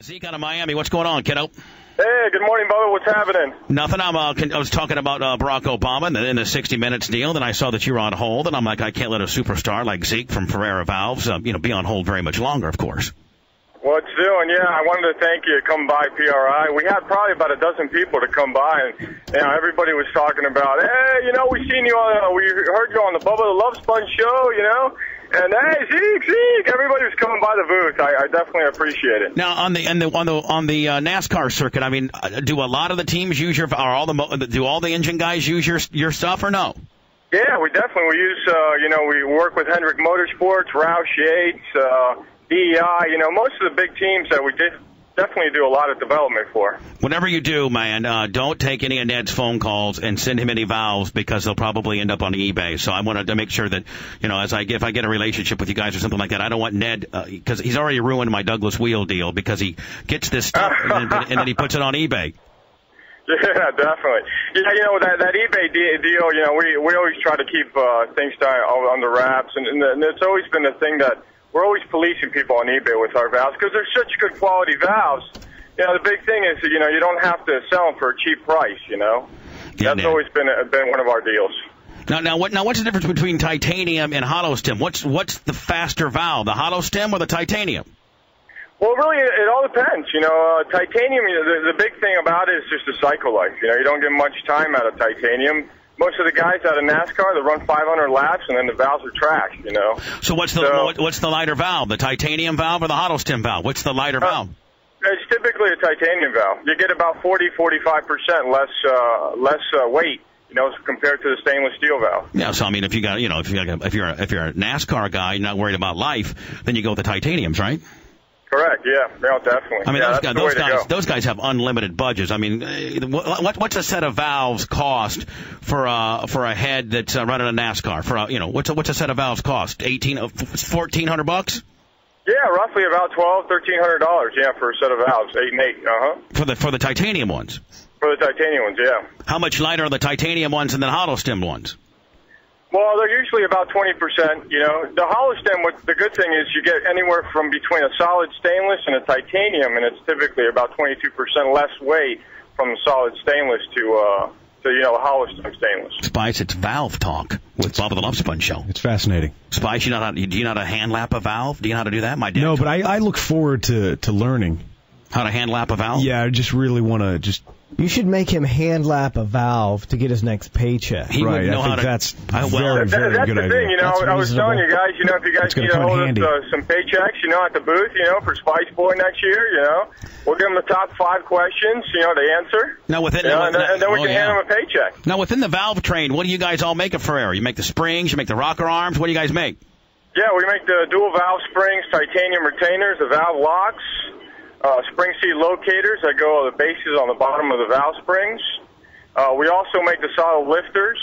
Zeke out of Miami. What's going on, kiddo? Hey, good morning, Bubba. What's happening? Nothing. I was talking about Barack Obama in the 60 Minutes deal. Then I saw that you were on hold, and I'm like, I can't let a superstar like Zeke from Ferrea Valves, be on hold very much longer, of course. What's doing? Yeah, I wanted to thank you to come by PRI. We had probably about a dozen people to come by, and everybody was talking about, hey, we seen you on, we heard you on the Bubba the Love Sponge show, and hey, Zeke, everybody was coming by the booth. I definitely appreciate it. Now on the NASCAR circuit, I mean, do a lot of the teams use do all the engine guys use your stuff or no? Yeah, we use we work with Hendrick Motorsports, Roush Yates, DEI, most of the big teams that we definitely do a lot of development for. Whatever you do, man, don't take any of Ned's phone calls and send him any valves because they'll probably end up on eBay. So I wanted to make sure that, if I get a relationship with you guys or something like that, I don't want Ned, because he's already ruined my Douglas wheel deal because he gets this stuff and then he puts it on eBay. Yeah, definitely. Yeah, that eBay deal, we always try to keep things on the wraps, and it's always been a thing that we're always policing people on eBay with our valves because they're such good quality valves. The big thing is, you don't have to sell them for a cheap price, That's always been one of our deals. Now, what's the difference between titanium and hollow stem? What's the faster valve, the hollow stem or the titanium? Well, really, it all depends. Titanium, the big thing about it is just the cycle life. You don't get much time out of titanium. Most of the guys out of NASCAR, they run 500 laps, and then the valves are trashed, So what's the lighter valve, the titanium valve or the hollow stem valve? What's the lighter valve? It's typically a titanium valve. You get about 40-45% less weight, compared to the stainless steel valve. Yeah, so I mean, if you're a NASCAR guy, you're not worried about life, then you go with the titaniums, right? Correct. Yeah, definitely. I mean, those guys have unlimited budgets. I mean, what's a set of valves cost for a head that's running a NASCAR? What's a set of valves cost? $1,400? Yeah, roughly about $1,300. Yeah, for a set of valves, 8 and 8. For the titanium ones. For the titanium ones, yeah. How much lighter are the titanium ones than the hollow stem ones? Well, they're usually about 20%. The hollow stem, the good thing is you get anywhere from between a solid stainless and a titanium, and it's typically about 22% less weight from the solid stainless to a hollow stem stainless. Spice, it's valve talk with Bubba the Love Sponge Show. It's fascinating. Spice, do you know how to hand lap a valve? Do you know how to do that? My dad. No, but I look forward to learning how to hand lap a valve. Yeah, I just really want to just. You should make him hand lap a valve to get his next paycheck. He right, know I think that's very, very that's good the thing, I was telling you guys, if you guys need to hold us some paychecks, at the booth, for Spice Boy next year, we'll give them the top 5 questions, to answer. Now within, and then we can hand them a paycheck. Now within the valve train, what do you guys all make at Ferrea? You make the springs, you make the rocker arms. What do you guys make? Yeah, we make the dual valve springs, titanium retainers, the valve locks. Spring seat locators that go the bases on the bottom of the valve springs. We also make the solid lifters,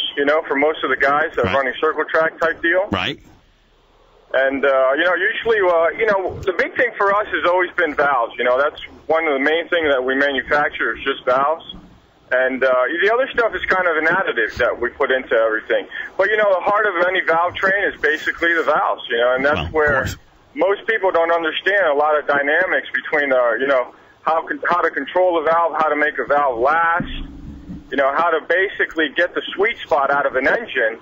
for most of the guys that are running circle track type deal. Right. And, usually, the big thing for us has always been valves. That's one of the main things that we manufacture is just valves. And the other stuff is kind of an additive that we put into everything. But, the heart of any valve train is basically the valves, and that's where most people don't understand a lot of dynamics between, how to control the valve, how to make a valve last, how to basically get the sweet spot out of an engine.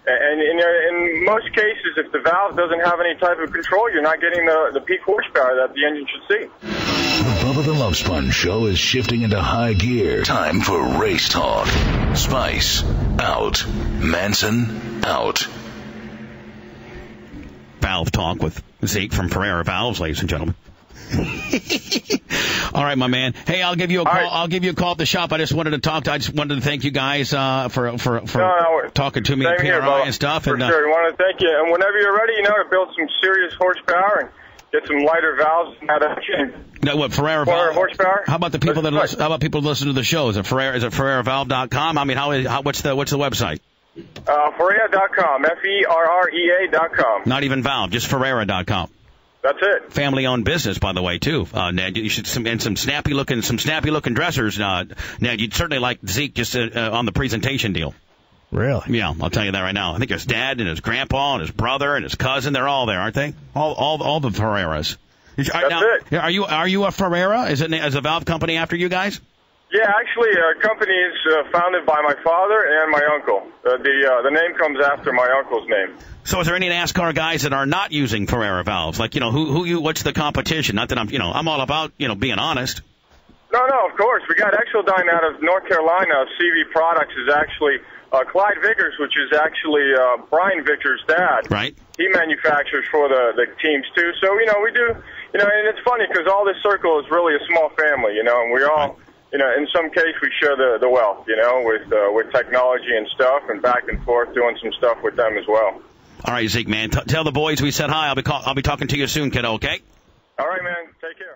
And in most cases, if the valve doesn't have any type of control, you're not getting the peak horsepower that the engine should see. The Bubba the Love Sponge Show is shifting into high gear. Time for race talk. Spice, out. Manson, out. Valve talk with Zeke from Ferrea Valves, ladies and gentlemen. All right, my man. Hey, I'll give you a call. Right. I'll give you a call at the shop. I just wanted to thank you guys for talking to me at PRI and stuff. For sure. I want to thank you. And whenever you're ready, to build some serious horsepower and get some lighter valves out of it. No, what Ferrea Valve horsepower? How about the people that listen to the show? Is it FerreaValve.com? I mean, what's the website? Ferrea.com. Ferrea.com. Not even Valve, just Ferrea.com. That's it. Family-owned business, by the way, too. Ned, you should some snappy looking dressers. Ned, you'd certainly like Zeke just on the presentation deal. Really? Yeah, I'll tell you that right now. I think his dad and his grandpa and his brother and his cousin, they're all there, aren't they? All the Ferreras. That's it. Are you a Ferrea? Is a valve company after you guys? Yeah, actually, our company is founded by my father and my uncle. The name comes after my uncle's name. So is there any NASCAR guys that are not using Ferrea valves? Like, what's the competition? Not that I'm all about, being honest. No, of course. We got Exodyne out of North Carolina. CV Products is actually Clyde Vickers, which is actually Brian Vickers' dad. Right. He manufactures for the teams, too. So, we do, and it's funny because all this circle is really a small family, and we all... Right. In some case, we share the wealth, with technology and stuff, and back and forth doing some stuff with them as well. All right, Zeke, man. Tell the boys we said hi. I'll be talking to you soon, kiddo, okay? All right, man. Take care.